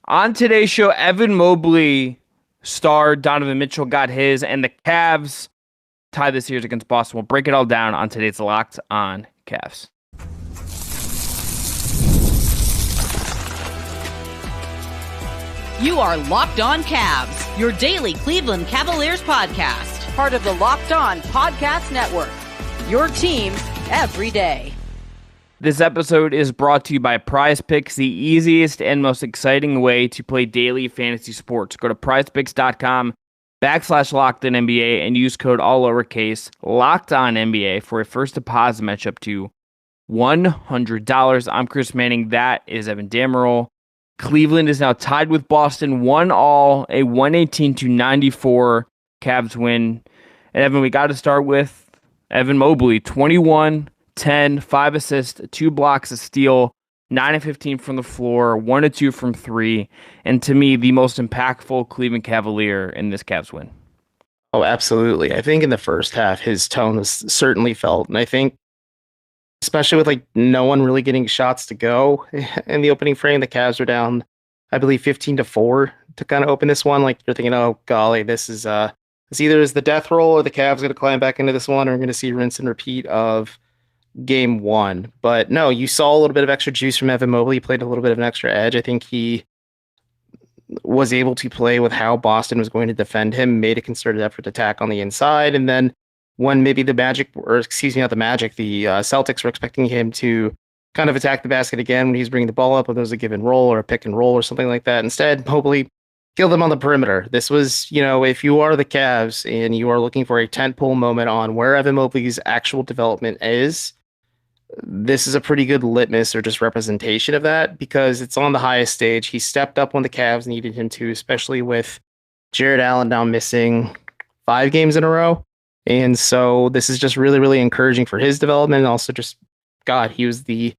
On today's show, Evan Mobley star Donovan Mitchell got his, and the Cavs tie the series against Boston. We'll break it all down on today's Locked On Cavs. You are Locked On Cavs, your daily Cleveland Cavaliers podcast. Part of the Locked On Podcast Network, your team every day. This episode is brought to you by Prize Picks, the easiest and most exciting way to play daily fantasy sports. Go to prizepicks.com/LockedOnNBA and use code all lowercase LockedOnNBA for a first deposit match up to $100. I'm Chris Manning. That is Evan Dammarrell. Cleveland is now tied with Boston, 1-1, a 118-94 Cavs win. And Evan, we got to start with Evan Mobley, 21, 10, 5 assists, 2 blocks, a steal, 9 of 15 from the floor, 1 of 2 from 3, and to me, the most impactful Cleveland Cavalier in this Cavs win. Oh, absolutely. I think in the first half, his tone was certainly felt. And I think, especially with no one really getting shots to go in the opening frame, the Cavs were down, I believe, 15-4 to kind of open this one. Like, you're thinking, oh, golly, this is this either is the death roll or the Cavs going to climb back into this one, or we're going to see rinse and repeat of game one. But no, you saw a little bit of extra juice from Evan Mobley. He played a little bit of an extra edge. I think he was able to play with how Boston was going to defend him, made a concerted effort to attack on the inside. And then when maybe the Magic, or excuse me, not the Magic, the Celtics were expecting him to kind of attack the basket again when he's bringing the ball up, whether it was a give and roll or a pick and roll or something like that. Instead, Mobley killed them on the perimeter. This was, if you are the Cavs and you are looking for a tentpole moment on where Evan Mobley's actual development is, this is a pretty good litmus or just representation of that, because it's on the highest stage. He stepped up when the Cavs needed him to, especially with Jared Allen now missing 5 games in a row. And so this is just really, really encouraging for his development. And also just, God, he was the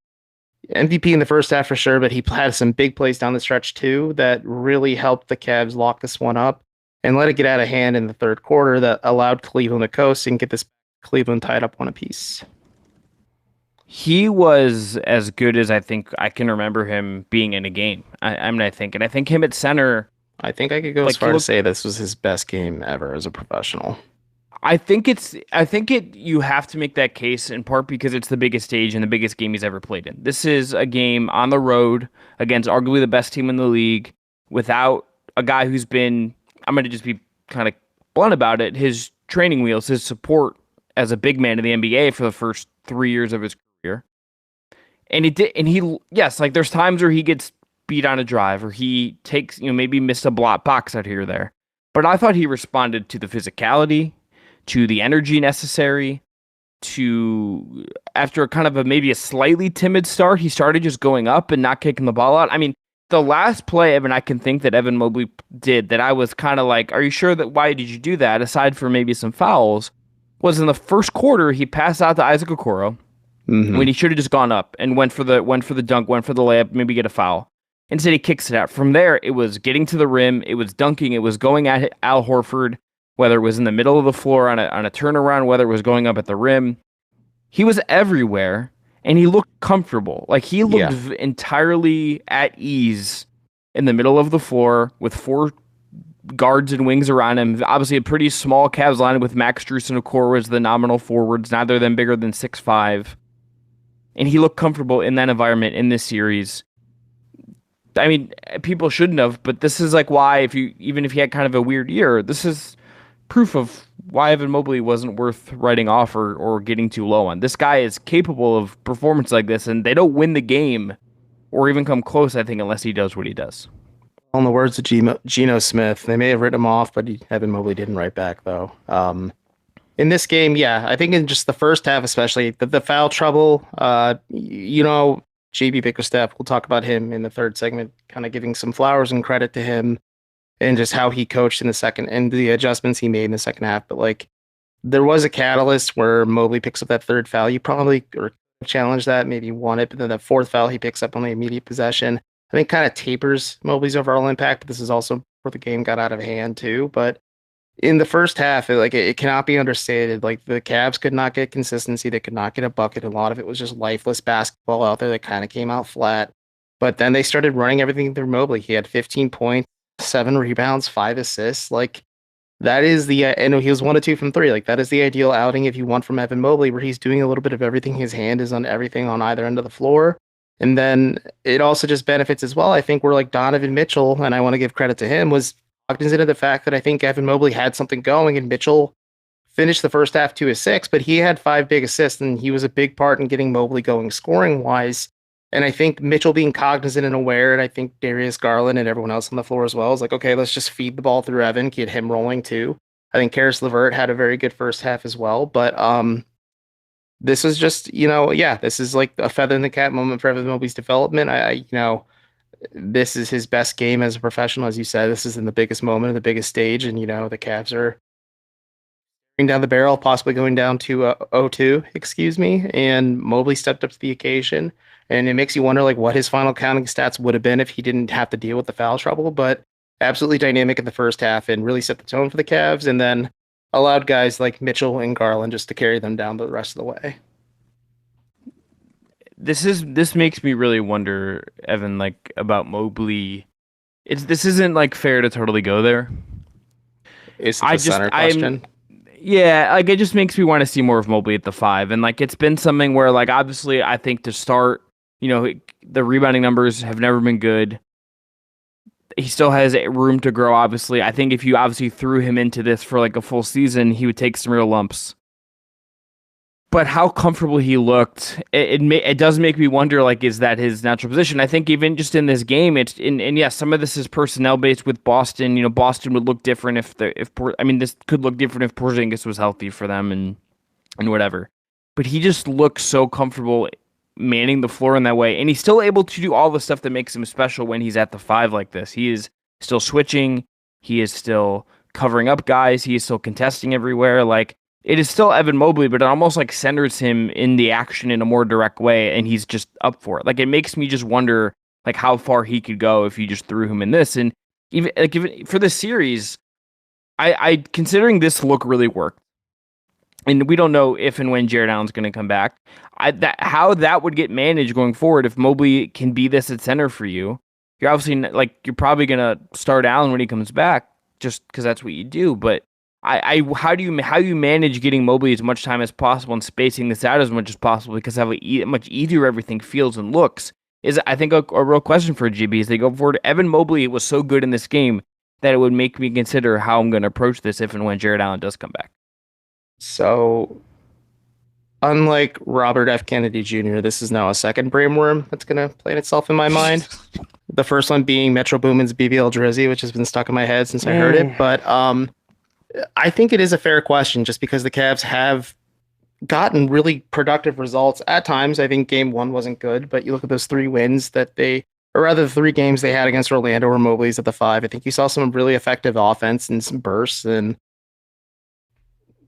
MVP in the first half for sure, but he had some big plays down the stretch too that really helped the Cavs lock this one up and let it get out of hand in the third quarter that allowed Cleveland to coast and get this Cleveland tied up one apiece. He was as good as I think I can remember him being in a game. I think him at center. I think I could go as far to say this was his best game ever as a professional. You have to make that case in part because it's the biggest stage and the biggest game he's ever played in. This is a game on the road against arguably the best team in the league without a guy who's been, I'm going to just be kind of blunt about it, his training wheels, his support as a big man in the NBA for the first 3 years of his career. And there's times where he gets beat on a drive or he takes, maybe missed a block box out here or there. But I thought he responded to the physicality, to the energy necessary, to after maybe a slightly timid start, he started just going up and not kicking the ball out. I mean, the last play, Evan, I can think that Evan Mobley did that I was kind of like, are you sure that why did you do that? Aside from maybe some fouls, was in the first quarter, he passed out to Isaac Okoro when he should have just gone up and went for the dunk, went for the layup, maybe get a foul. Instead, he kicks it out. From there, it was getting to the rim, it was dunking, it was going at Al Horford, whether it was in the middle of the floor on a turnaround, whether it was going up at the rim. He was everywhere, and he looked comfortable. Like, he looked entirely at ease in the middle of the floor with 4 guards and wings around him. Obviously, a pretty small Cavs lineup with Max Strus and Okoro as the nominal forwards, neither of them bigger than 6'5". And he looked comfortable in that environment in this series. I mean, people shouldn't have, but this is why, even if he had kind of a weird year, this is proof of why Evan Mobley wasn't worth writing off or getting too low on. This guy is capable of performance like this, and they don't win the game or even come close, I think, unless he does what he does. In the words of Geno Smith, they may have written him off, but Evan Mobley didn't write back, though. In this game, I think in just the first half, especially, the foul trouble, JB Bickerstaff, we'll talk about him in the third segment, kind of giving some flowers and credit to him and just how he coached in the second and the adjustments he made in the second half. But there was a catalyst where Mobley picks up that third foul. You probably or challenge that, maybe won it, but then the fourth foul he picks up on the immediate possession, I think kind of tapers Mobley's overall impact. But this is also where the game got out of hand too. But in the first half, it cannot be understated. The Cavs could not get consistency. They could not get a bucket. A lot of it was just lifeless basketball out there that kind of came out flat. But then they started running everything through Mobley. He had 15 points, 7 rebounds, 5 assists. Like, that is and he was 1 of 2 from 3. Like, that is the ideal outing if you want from Evan Mobley, where he's doing a little bit of everything. His hand is on everything on either end of the floor. And then it also just benefits as well. I think we're like Donovan Mitchell, and I want to give credit to him, was cognizant of the fact that I think Evan Mobley had something going, and Mitchell finished the first half 2 of 6, but he had 5 big assists, and he was a big part in getting Mobley going scoring wise. And I think Mitchell being cognizant and aware, and I think Darius Garland and everyone else on the floor as well is like, okay, let's just feed the ball through Evan, get him rolling too. I think Karis LeVert had a very good first half as well, but this is just, this is like a feather in the cap moment for Evan Mobley's development. This is his best game as a professional, as you said. This is in the biggest moment, the biggest stage, and the Cavs are down the barrel, possibly going down to 0-2, excuse me, and Mobley stepped up to the occasion. And it makes you wonder like what his final counting stats would have been if he didn't have to deal with the foul trouble, but absolutely dynamic in the first half and really set the tone for the Cavs, and then allowed guys like Mitchell and Garland just to carry them down the rest of the way. This makes me really wonder, Evan, like about Mobley. This isn't like fair to totally go there. It's the center question. Yeah, like it just makes me want to see more of Mobley at the 5, and like it's been something where like obviously I think to start, the rebounding numbers have never been good. He still has room to grow, obviously. I think if you obviously threw him into this for like a full season, he would take some real lumps. But how comfortable he looked, it does make me wonder, like, is that his natural position? I think even just in this game, and yes, some of this is personnel based with Boston. Boston would look different this could look different if Porzingis was healthy for them and whatever. But he just looks so comfortable manning the floor in that way, and he's still able to do all the stuff that makes him special when he's at the 5 like this. He is still switching, he is still covering up guys, he is still contesting everywhere. Like, it is still Evan Mobley, but it almost like centers him in the action in a more direct way, and he's just up for it. Like, it makes me just wonder like how far he could go if you just threw him in this. And even for this series, I considering this look really worked. And we don't know if and when Jarrett Allen's going to come back. How that would get managed going forward if Mobley can be this at center for you. You're obviously you're probably going to start Allen when he comes back, just because that's what you do. But how do you manage getting Mobley as much time as possible and spacing this out as much as possible, because how much easier everything feels and looks is, I think, a real question for GB as they go forward. Evan Mobley was so good in this game that it would make me consider how I'm going to approach this if and when Jarrett Allen does come back. So, unlike Robert F. Kennedy Jr., this is now a second brainworm that's going to plant itself in my mind. The first one being Metro Boomin's BBL Drizzy, which has been stuck in my head since I heard it. But I think it is a fair question just because the Cavs have gotten really productive results at times. I think game 1 wasn't good, but you look at those 3 wins the 3 games they had against Orlando where Mobley's at the 5. I think you saw some really effective offense and some bursts, and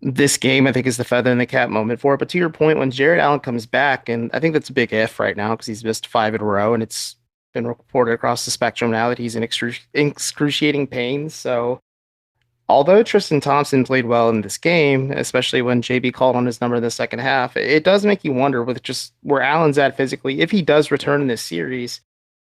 this game, I think, is the feather in the cap moment for it. But to your point, when Jarrett Allen comes back, and I think that's a big if right now because he's missed 5 in a row, and it's been reported across the spectrum now that he's in excruciating pain. So although Tristan Thompson played well in this game, especially when JB called on his number in the second half, it does make you wonder with just where Allen's at physically. If he does return in this series,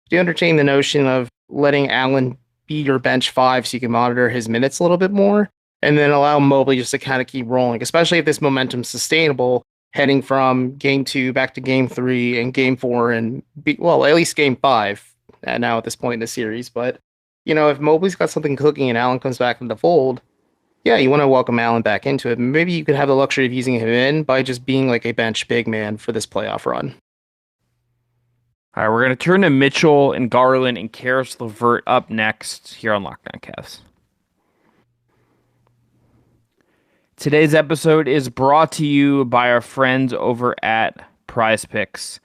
do you entertain the notion of letting Allen be your bench 5 so you can monitor his minutes a little bit more? And then allow Mobley just to kind of keep rolling, especially if this momentum's sustainable, heading from game 2 back to game 3 and game 4 and, at least game 5 now at this point in the series. But, if Mobley's got something cooking and Allen comes back in the fold, yeah, you want to welcome Allen back into it. Maybe you could have the luxury of using him in by just being like a bench big man for this playoff run. All right, we're going to turn to Mitchell and Garland and Karis LeVert up next here on Lockdown Cavs. Today's episode is brought to you by our friends over at Prize Picks.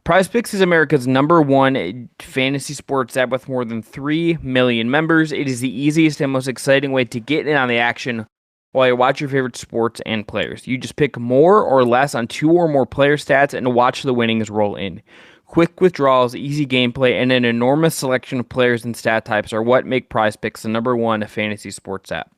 Prize Picks is America's #1 fantasy sports app with more than 3 million members. It is the easiest and most exciting way to get in on the action while you watch your favorite sports and players. You just pick more or less on 2 or more player stats and watch the winnings roll in. Quick withdrawals, easy gameplay, and an enormous selection of players and stat types are what make Prize Picks the #1 fantasy sports app.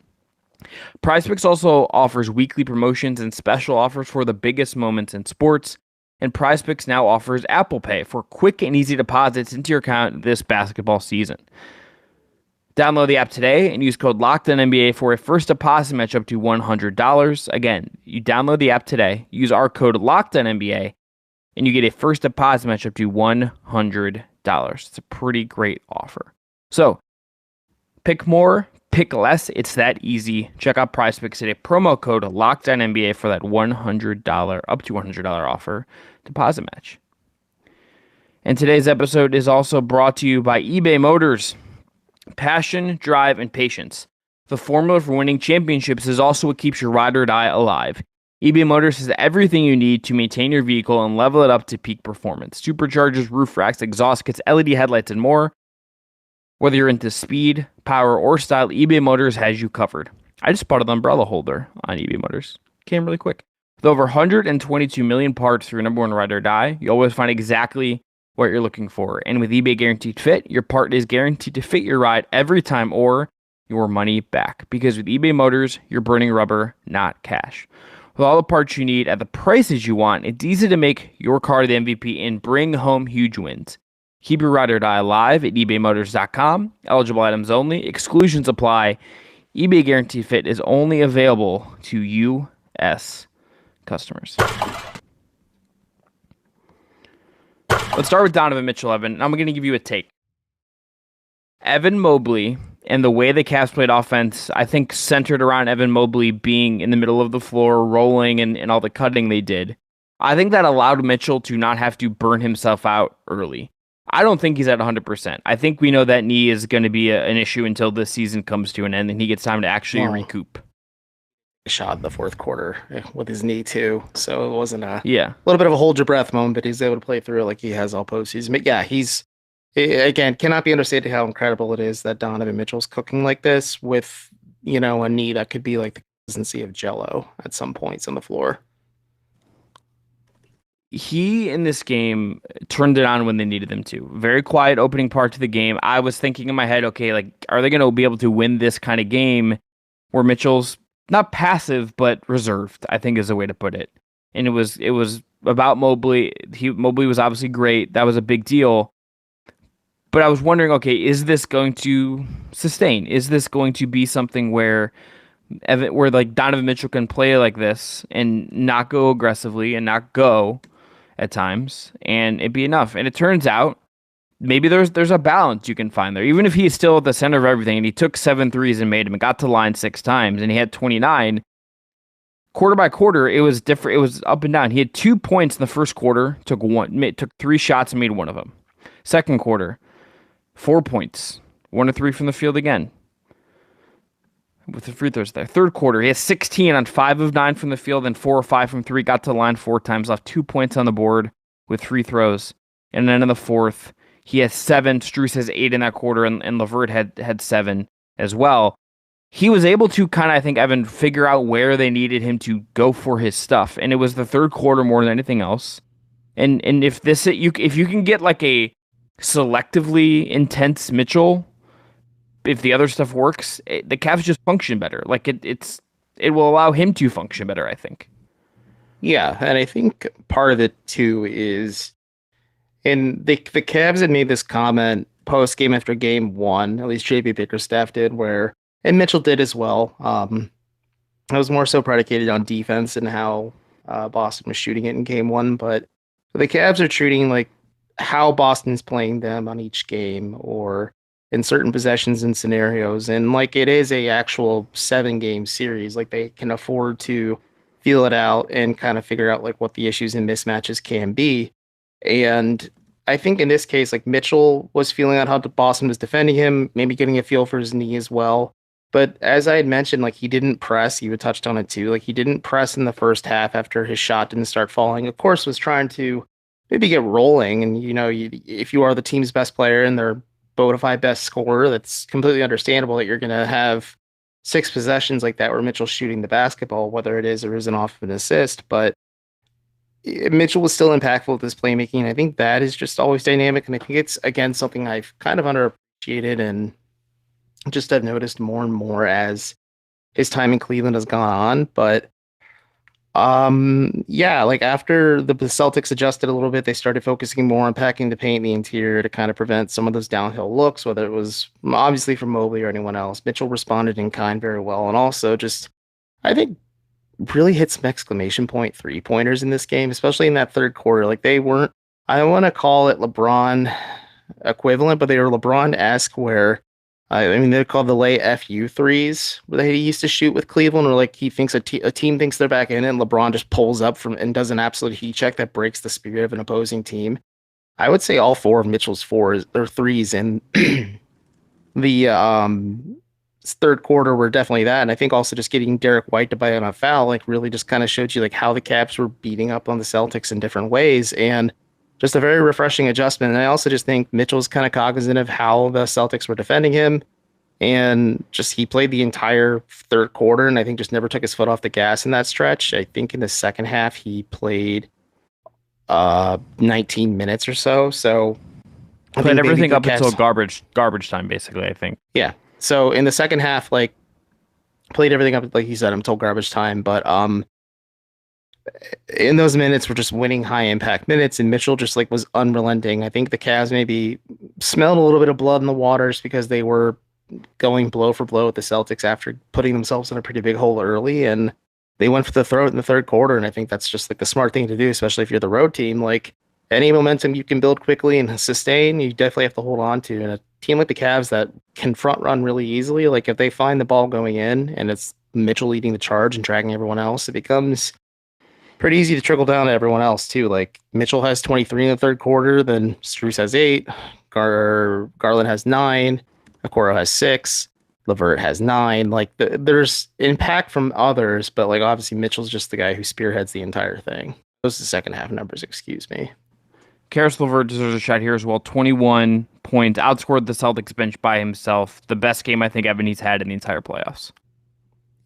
PrizePicks also offers weekly promotions and special offers for the biggest moments in sports. And PrizePicks now offers Apple Pay for quick and easy deposits into your account this basketball season. Download the app today and use code LOCKEDONNBA for a first deposit match up to $100. Again, you download the app today, use our code LOCKEDONNBA, and you get a first deposit match up to $100. It's a pretty great offer. So, pick more, pick less. It's that easy. Check out PrizePicks today. Promo code LOCKEDONNBA for that $100, up to $100 offer deposit match. And today's episode is also brought to you by eBay Motors. Passion, drive, and patience. The formula for winning championships is also what keeps your ride or die alive. eBay Motors has everything you need to maintain your vehicle and level it up to peak performance. Superchargers, roof racks, exhaust kits, LED headlights, and more. Whether you're into speed, power, or style, eBay Motors has you covered. I just bought an umbrella holder on eBay Motors. Came really quick. With over 122 million parts for your number one ride or die, you always find exactly what you're looking for. And with eBay Guaranteed Fit, your part is guaranteed to fit your ride every time or your money back. Because with eBay Motors, you're burning rubber, not cash. With all the parts you need at the prices you want, it's easy to make your car the MVP and bring home huge wins. Keep your ride or die alive at ebaymotors.com. Eligible items only. Exclusions apply. eBay Guaranteed Fit is only available to U.S. customers. Let's start with Donovan Mitchell, Evan, and I'm going to give you a take. Evan Mobley and the way the Cavs played offense, I think centered around Evan Mobley being in the middle of the floor, rolling, and all the cutting they did. I think that allowed Mitchell to not have to burn himself out early. I don't think he's at 100%. I think we know that knee is going to be an issue until this season comes to an end and he gets time to actually recoup. Shot in the fourth quarter with his knee too, so it wasn't a little bit of a hold your breath moment, but he's able to play through it like he has all postseason. But yeah, he's again cannot be understated how incredible it is that Donovan Mitchell's cooking like this with a knee that could be like the consistency of Jello at some points on the floor. He in this game turned it on when they needed them to. Very quiet opening part to the game. I was thinking in my head, okay, like are they going to be able to win this kind of game where Mitchell's not passive, but reserved, I think is a way to put it. And it was about Mobley. Mobley was obviously great. That was a big deal. But I was wondering, okay, is this going to sustain? Is this going to be something where like Donovan Mitchell can play like this and not go aggressively and not go at times and it'd be enough? And it turns out maybe there's a balance you can find there. Even if he's still at the center of everything and he took 7 threes and made them and got to the line 6 times and he had 29, quarter by quarter, it was different. It was up and down. He had 2 points in the first quarter, took 3 shots and made one of them. Second quarter, 4 points, 1 of 3 from the field again with the free throws there. Third quarter, he has 16 on 5 of 9 from the field and 4 or 5 from 3, got to the line 4 times, left 2 points on the board with free throws. And then in the fourth, he has 7. Strus has 8 in that quarter, and LeVert had 7 as well. He was able to kind of, I think, Evan, figure out where they needed him to go for his stuff, and it was the third quarter more than anything else. And if you can get like a selectively intense Mitchell, if the other stuff works, the Cavs just function better. Like it will allow him to function better, I think. Yeah, and I think part of it too is. And the Cavs had made this comment post game after game 1, at least JB Bickerstaff did, and Mitchell did as well. It was more so predicated on defense and how Boston was shooting it in game 1. But the Cavs are treating like how Boston's playing them on each game or in certain possessions and scenarios. And like it is a actual 7-game series. Like they can afford to feel it out and kind of figure out like what the issues and mismatches can be. And I think in this case, like Mitchell was feeling out how Boston was defending him, maybe getting a feel for his knee as well. But as I had mentioned, like he didn't press. You had touched on it too. Like he didn't press in the first half after his shot didn't start falling. Of course, was trying to maybe get rolling. And if you are the team's best player and their bona fide best scorer, that's completely understandable that you're going to have 6 possessions like that where Mitchell's shooting the basketball, whether it is or isn't off of an assist. But Mitchell was still impactful with his playmaking. I think that is just always dynamic. And I think it's, again, something I've kind of underappreciated and just have noticed more and more as his time in Cleveland has gone on. But Yeah, like after the Celtics adjusted a little bit, they started focusing more on packing the paint in the interior to kind of prevent some of those downhill looks, whether it was obviously from Mobley or anyone else. Mitchell responded in kind very well, and also just I think really hit some exclamation point 3-pointers in this game, especially in that third quarter. Like they weren't, I don't want to call it LeBron equivalent, but they were LeBron-esque where I mean, they're called the lay FU threes that he used to shoot with Cleveland, or like he thinks a team thinks they're back in it, and LeBron just pulls up from and does an absolute heat check that breaks the spirit of an opposing team. I would say all four of Mitchell's fours or threes in the third quarter were definitely that. And I think also just getting Derek White to bite on a foul like really just kind of showed you like how the Cavs were beating up on the Celtics in different ways. And just a very refreshing adjustment. And I also just think Mitchell's kind of cognizant of how the Celtics were defending him. And just he played the entire third quarter and I think just never took his foot off the gas in that stretch. I think in the second half he played 19 minutes or so. So I played everything up until garbage time, basically, I think. Yeah. So in the second half, like played everything up, like you said, until garbage time. But in those minutes, we're just winning high impact minutes, and Mitchell just like was unrelenting. I think the Cavs maybe smelled a little bit of blood in the waters because they were going blow for blow with the Celtics after putting themselves in a pretty big hole early, and they went for the throat in the third quarter. And I think that's just like the smart thing to do, especially if you're the road team. Like any momentum you can build quickly and sustain, you definitely have to hold on to. And a team like the Cavs that can front run really easily, like if they find the ball going in and it's Mitchell leading the charge and dragging everyone else, it becomes pretty easy to trickle down to everyone else too. Like Mitchell has 23 in the third quarter, then Strus has 8, Garland has 9, Okoro has 6, LeVert has 9. Like there's impact from others, but like obviously Mitchell's just the guy who spearheads the entire thing. Those are the second half numbers, excuse me. Karis LeVert deserves a shot here as well. 21 points, outscored the Celtics bench by himself. The best game I think Evan's had in the entire playoffs.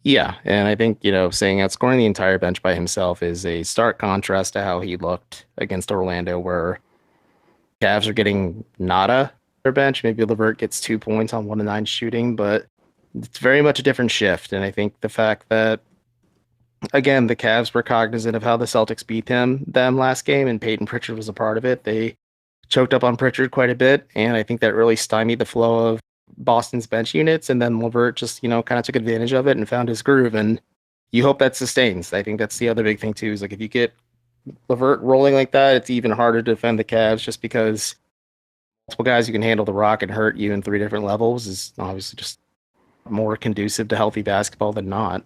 Yeah, and I think, saying outscoring the entire bench by himself is a stark contrast to how he looked against Orlando, where Cavs are getting nada their bench. Maybe LeVert gets 2 points on 1 of 9 shooting, but it's very much a different shift. And I think the fact that, again, the Cavs were cognizant of how the Celtics beat them last game, and Peyton Pritchard was a part of it. They choked up on Pritchard quite a bit, and I think that really stymied the flow of Boston's bench units, and then LeVert just, kind of took advantage of it and found his groove, and you hope that sustains. I think that's the other big thing too, is like if you get LeVert rolling like that, it's even harder to defend the Cavs just because multiple guys who can handle the rock and hurt you in 3 different levels is obviously just more conducive to healthy basketball than not.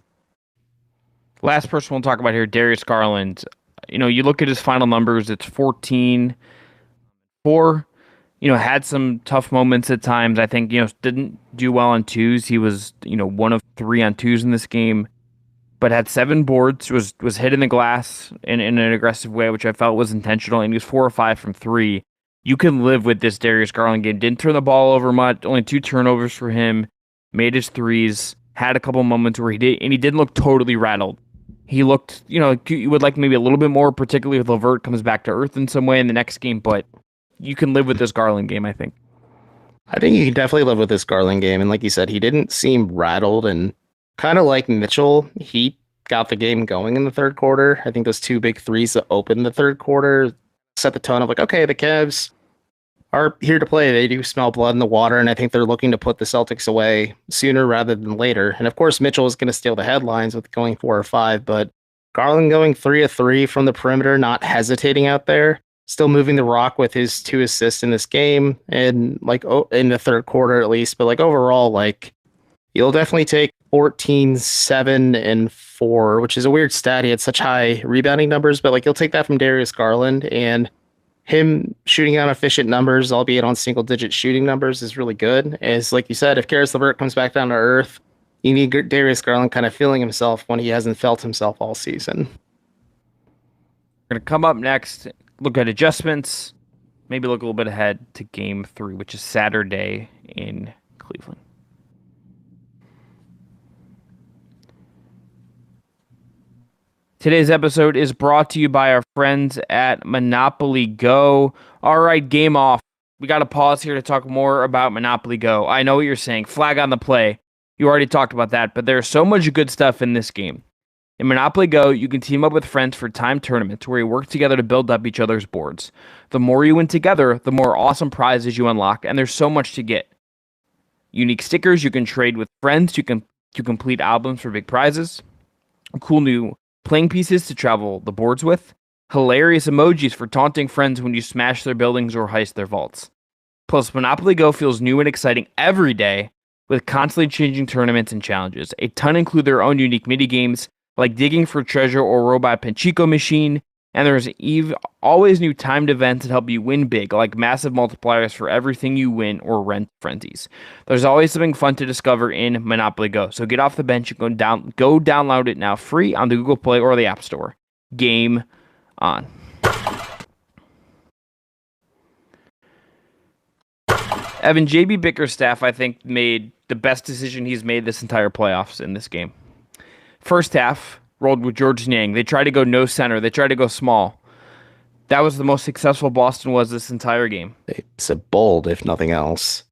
Last person we'll talk about here, Darius Garland. You look at his final numbers, it's 14-4. Had some tough moments at times. I think, didn't do well on twos. He was, 1 of 3 on twos in this game, but had 7 boards, was hitting the glass in an aggressive way, which I felt was intentional, and he was 4 or 5 from 3. You can live with this Darius Garland game. Didn't turn the ball over much, only 2 turnovers for him, made his threes, had a couple moments where he didn't look totally rattled. He looked, you would like maybe a little bit more, particularly if LeVert comes back to earth in some way in the next game, but you can live with this Garland game, I think. I think you can definitely live with this Garland game. And like you said, he didn't seem rattled, and kind of like Mitchell, he got the game going in the third quarter. I think those 2 big threes that opened the third quarter set the tone of like, okay, the Cavs are here to play. They do smell blood in the water, and I think they're looking to put the Celtics away sooner rather than later. And of course, Mitchell is going to steal the headlines with going 4 or 5, but Garland going 3 of 3 from the perimeter, not hesitating out there, still moving the rock with his 2 assists in this game, and like in the third quarter at least. But like overall, like you'll definitely take 14, 7, and 4, which is a weird stat. He had such high rebounding numbers, but like you'll take that from Darius Garland, and him shooting out efficient numbers, albeit on single-digit shooting numbers, is really good. As like you said, if Karis LeVert comes back down to earth, you need Darius Garland kind of feeling himself when he hasn't felt himself all season. We're going to come up next, look at adjustments, maybe look a little bit ahead to Game 3, which is Saturday in Cleveland. Today's episode is brought to you by our friends at Monopoly Go. All right, game off. We got to pause here to talk more about Monopoly Go. I know what you're saying. Flag on the play. You already talked about that, but there's so much good stuff in this game. In Monopoly Go, you can team up with friends for timed tournaments where you work together to build up each other's boards. The more you win together, the more awesome prizes you unlock, and there's so much to get. Unique stickers you can trade with friends, you can complete albums for big prizes, cool new playing pieces to travel the boards with, hilarious emojis for taunting friends when you smash their buildings or heist their vaults. Plus, Monopoly Go feels new and exciting every day with constantly changing tournaments and challenges. A ton include their own unique mini games like digging for treasure or robot Pachinko machine, and there's always new timed events that help you win big, like massive multipliers for everything you win or rent frenzies. There's always something fun to discover in Monopoly Go, so get off the bench and go download it now free on the Google Play or the App Store. Game on. Evan, JB Bickerstaff, I think, made the best decision he's made this entire playoffs in this game. First half, rolled with George Niang. They tried to go no center. They tried to go small. That was the most successful Boston was this entire game. It's a bold, if nothing else.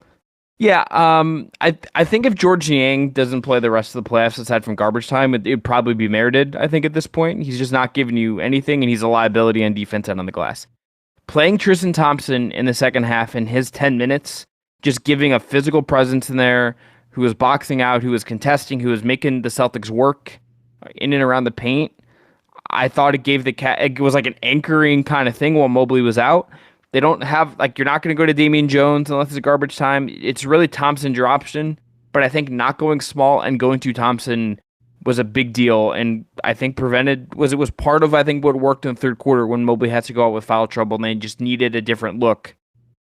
Yeah, I think if George Niang doesn't play the rest of the playoffs aside from garbage time, it'd probably be merited, I think, at this point. He's just not giving you anything, and he's a liability on defense and on the glass. Playing Tristan Thompson in the second half in his 10 minutes, just giving a physical presence in there, who was boxing out, who was contesting, who was making the Celtics work in and around the paint. I thought it was like an anchoring kind of thing while Mobley was out. They don't have, like, you're not going to go to Damian Jones unless it's garbage time. It's really Thompson's your option, but I think not going small and going to Thompson was a big deal, and I think it was part of, I think, what worked in the third quarter when Mobley had to go out with foul trouble, and they just needed a different look,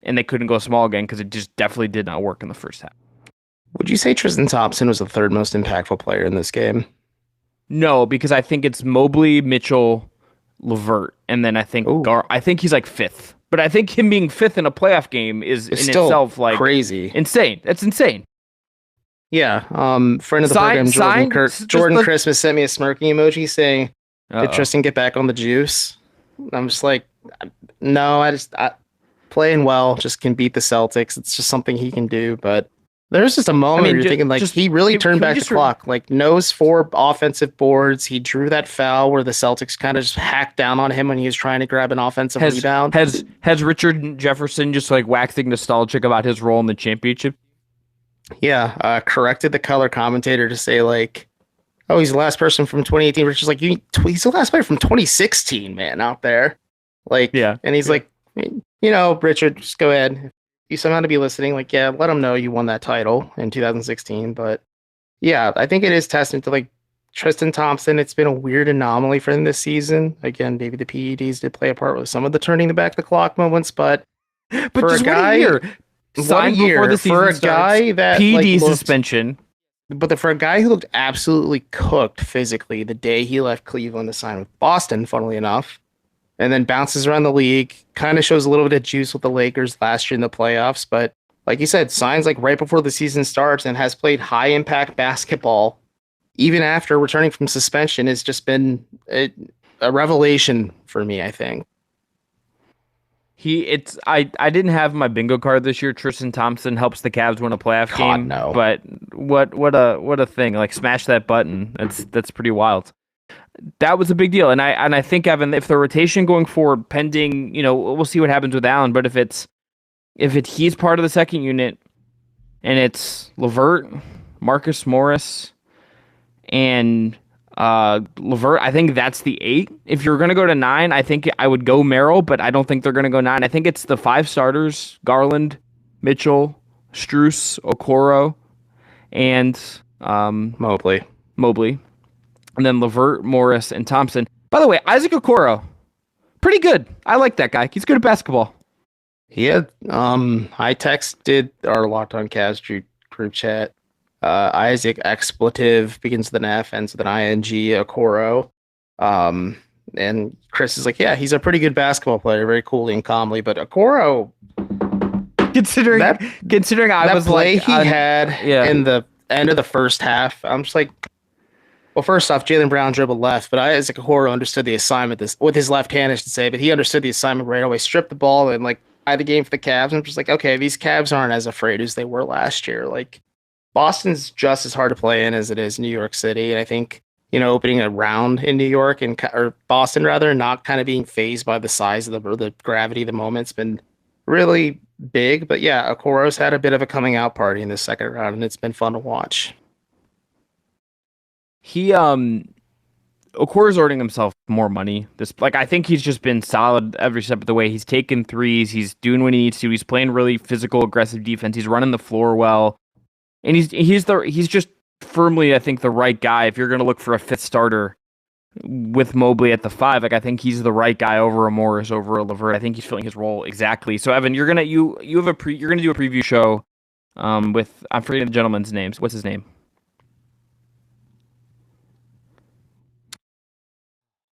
and they couldn't go small again because it just definitely did not work in the first half. Would you say Tristan Thompson was the third most impactful player in this game? No, because I think it's Mobley, Mitchell, LeVert, and then I think I think he's like fifth. But I think him being fifth in a playoff game is in still itself like crazy, insane. That's insane. Yeah. Friend of the program, Jordan Christmas sent me a smirking emoji saying, "Did Tristan get back on the juice?" I'm just like, no, I playing well, just can beat the Celtics. It's just something he can do, but. There's just a moment where you're thinking, like, he really turned back the clock. Like, knows 4 offensive boards. He drew that foul where the Celtics kind of just hacked down on him when he was trying to grab an offensive rebound. Has Richard Jefferson just, like, waxing nostalgic about his role in the championship? Yeah, corrected the color commentator to say, like, oh, he's the last person from 2018. Richard's like, he's the last player from 2016, man, out there. Like, yeah. And he's like, Richard, just go ahead. You somehow to be listening, like, yeah, let them know you won that title in 2016. But yeah, I think it is testament to like Tristan Thompson. It's been a weird anomaly for him this season. Again, maybe the PEDs did play a part with some of the turning the back the clock moments, but for just a guy, signed before the season for a starts, guy that PED suspension. But for a guy who looked absolutely cooked physically the day he left Cleveland to sign with Boston, funnily enough. And then bounces around the league, kind of shows a little bit of juice with the Lakers last year in the playoffs. But like you said, signs like right before the season starts and has played high impact basketball, even after returning from suspension, has just been a revelation for me, I think. I didn't have my bingo card this year. Tristan Thompson helps the Cavs win a playoff game. No. But what a thing. Like, smash that button. That's pretty wild. That was a big deal, and I think, Evan, if the rotation going forward, pending, we'll see what happens with Allen. But if he's part of the second unit, and it's LeVert, Marcus Morris, and LeVert, I think that's the 8. If you're gonna go to 9, I think I would go Merrill, but I don't think they're gonna go 9. I think it's the 5 starters: Garland, Mitchell, Strus, Okoro, and Mobley. And then LeVert, Morris, and Thompson. By the way, Isaac Okoro, pretty good. I like that guy. He's good at basketball. Yeah. I texted our Locked On Cavs group chat. Isaac expletive begins with an F, ends with an ING. Okoro. And Chris is like, yeah, he's a pretty good basketball player, very coolly and calmly. But Okoro, considering I was play like, he had in the end of the first half, I'm just like. Well, first off, Jaylen Brown dribbled left, but Isaac Okoro understood the assignment with his left hand, I should say, but he understood the assignment right away, stripped the ball, and like had the game for the Cavs. And I'm just like, okay, these Cavs aren't as afraid as they were last year. Like, Boston's just as hard to play in as it is New York City, and I think opening a round in New York or Boston rather, not kind of being phased by the size of the gravity of the moment. It's been really big. But yeah, Okoro's had a bit of a coming out party in the second round, and it's been fun to watch. Okoro's earning himself more money. I think he's just been solid every step of the way. He's taking threes. He's doing what he needs to. He's playing really physical, aggressive defense. He's running the floor well, and he's just firmly, I think, the right guy. If you're going to look for a fifth starter with Mobley at the 5, I think he's the right guy over a Morris, over a LeVert. I think he's filling his role exactly. So Evan, you're gonna do a preview show with, I'm forgetting the gentleman's names. What's his name?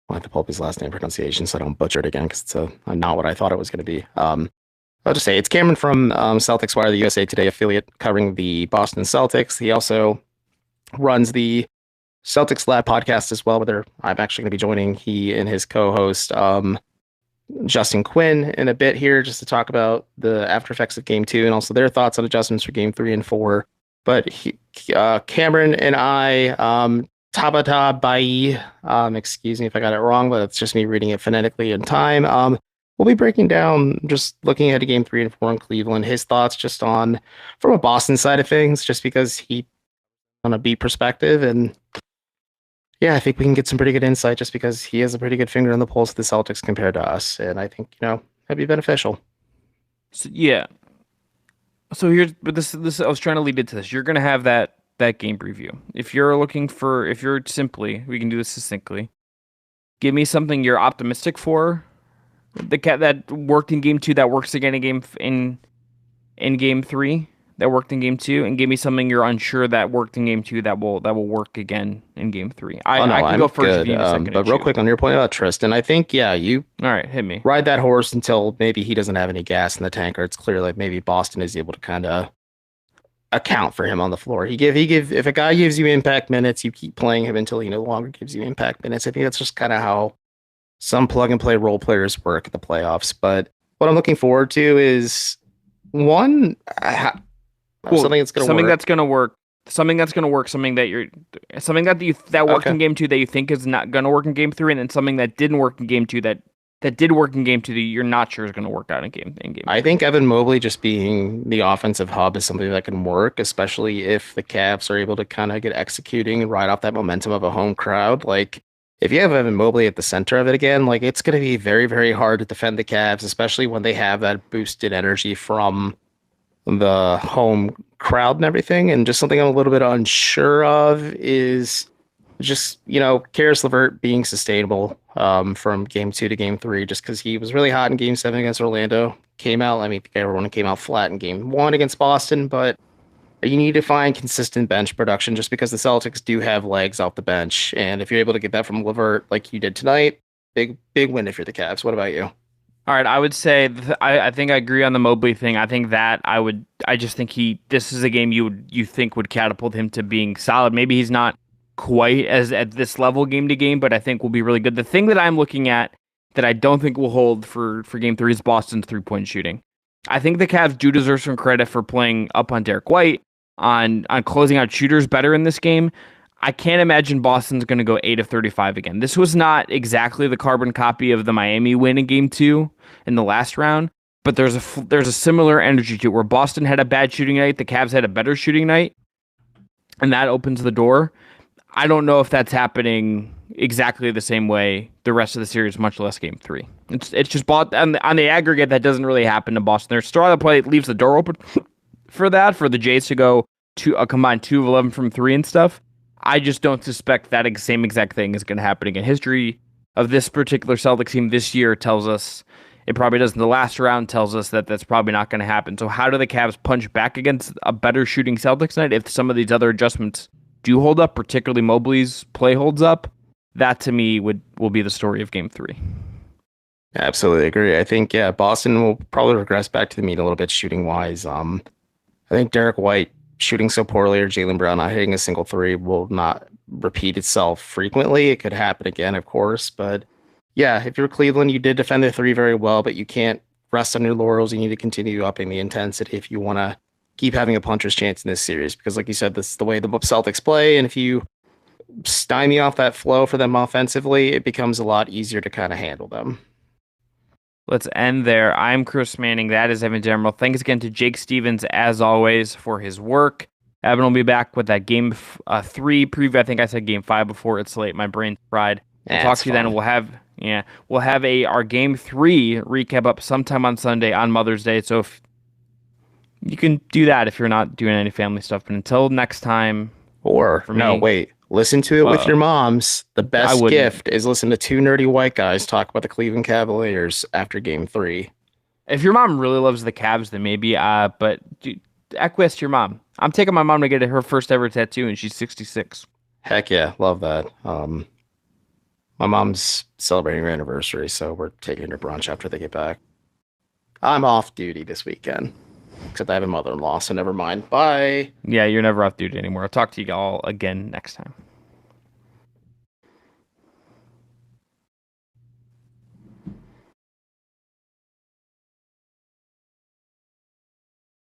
I have to pull up his last name pronunciation so I don't butcher it again, because it's not what I thought it was going to be. I'll just say it's Cameron from Celtics Wire, the USA Today affiliate covering the Boston Celtics. He also runs the Celtics Lab podcast as well, where I'm actually going to be joining he and his co-host Justin Quinn in a bit here, just to talk about the after effects of Game 2 and also their thoughts on adjustments for Game 3 and 4. But Cameron and I, Tabata Bai, excuse me if I got it wrong, but it's just me reading it phonetically in time. We'll be breaking down, just looking at Game 3 and 4 in Cleveland, his thoughts just on, from a Boston side of things, just because he on a beat perspective. And yeah, I think we can get some pretty good insight just because he has a pretty good finger on the pulse of the Celtics compared to us. And I think, that'd be beneficial. So, yeah. So here's, but this, I was trying to lead into this. You're going to have that game preview. If you're simply, we can do this succinctly. Give me something you're optimistic for. That worked in Game 2, that works again in Game 3, that worked in Game 2, and give me something you're unsure that worked in Game 2 that will work again in Game 3. I can go first good. If you need a second. But real quick on your point about Tristan, I think you all right, hit me. Ride that horse until maybe he doesn't have any gas in the tank, or it's clear like maybe Boston is able to kind of account for him on the floor. If a guy gives you impact minutes, you keep playing him until he no longer gives you impact minutes. I think that's just kind of how some plug and play role players work at the playoffs. But what I'm looking forward to is something that's going to work. Something that worked in Game 2 that you think is not going to work in Game 3, and then something that didn't work in Game 2 that did work in Game 2 that you're not sure is going to work out in Game 3. I think Evan Mobley just being the offensive hub is something that can work, especially if the Cavs are able to kind of get executing and ride off that momentum of a home crowd. Like, if you have Evan Mobley at the center of it again, like, it's going to be very, very hard to defend the Cavs, especially when they have that boosted energy from the home crowd and everything. And just something I'm a little bit unsure of is just, Karis LeVert being sustainable from Game 2 to Game 3, just because he was really hot in Game 7 against Orlando. Everyone came out flat in Game 1 against Boston, but you need to find consistent bench production just because the Celtics do have legs off the bench. And if you're able to get that from LeVert like you did tonight, big win if you're the Cavs. What about you? All right, I would say I think I agree on the Mobley thing. I think that I just think this is a game you think would catapult him to being solid. Maybe he's not quite as at this level game to game, but I think will be really good. The thing that I'm looking at that I don't think will hold for Game 3 is Boston's 3-point shooting. I think the Cavs do deserve some credit for playing up on Derek White, on closing out shooters better in this game. I can't imagine Boston's going to go 8 of 35 again. This was not exactly the carbon copy of the Miami win in Game 2 in the last round, but there's a similar energy to it where Boston had a bad shooting night, the Cavs had a better shooting night, and that opens the door. I don't know if that's happening exactly the same way the rest of the series, much less Game 3. It's just on the aggregate that doesn't really happen to Boston. Their star of the play leaves the door open for the Jays to go to a combined 2 of 11 from 3 and stuff. I just don't suspect that same exact thing is going to happen again. History of this particular Celtics team this year tells us it probably doesn't. The last round tells us that that's probably not going to happen. So how do the Cavs punch back against a better shooting Celtics night if some of these other adjustments do hold up, particularly Mobley's play holds up? That to me will be the story of Game 3. Absolutely agree. I think Boston will probably regress back to the mean a little bit shooting wise. I think Derek White shooting so poorly or Jaylen Brown not hitting a single 3 will not repeat itself frequently. It could happen again, of course, but yeah, if you're Cleveland, you did defend the 3 very well, but you can't rest on your laurels. You need to continue upping the intensity if you want to keep having a puncher's chance in this series, because like you said, this is the way the Celtics play, and if you stymie off that flow for them offensively, it becomes a lot easier to kind of handle them. Let's end there. I'm Chris Manning. That is Evan Dammarrell. Thanks again to Jake Stevens, as always, for his work. Evan will be back with that Game 3 preview. I think I said Game 5 before. It's late. My brain's fried. We'll talk to you then. We'll have our Game 3 recap up sometime on Sunday on Mother's Day. So if you can do that if you're not doing any family stuff. But until next time. Listen to it with your moms. The best gift is listen to two nerdy white guys talk about the Cleveland Cavaliers after Game 3. If your mom really loves the Cavs, then maybe. But acquiesce to your mom. I'm taking my mom to get her first ever tattoo, and she's 66. Heck yeah, love that. My mom's celebrating her anniversary, so we're taking her brunch after they get back. I'm off duty this weekend. Except I have a mother-in-law, so never mind. Bye. Yeah, you're never off duty anymore. I'll talk to you all again next time.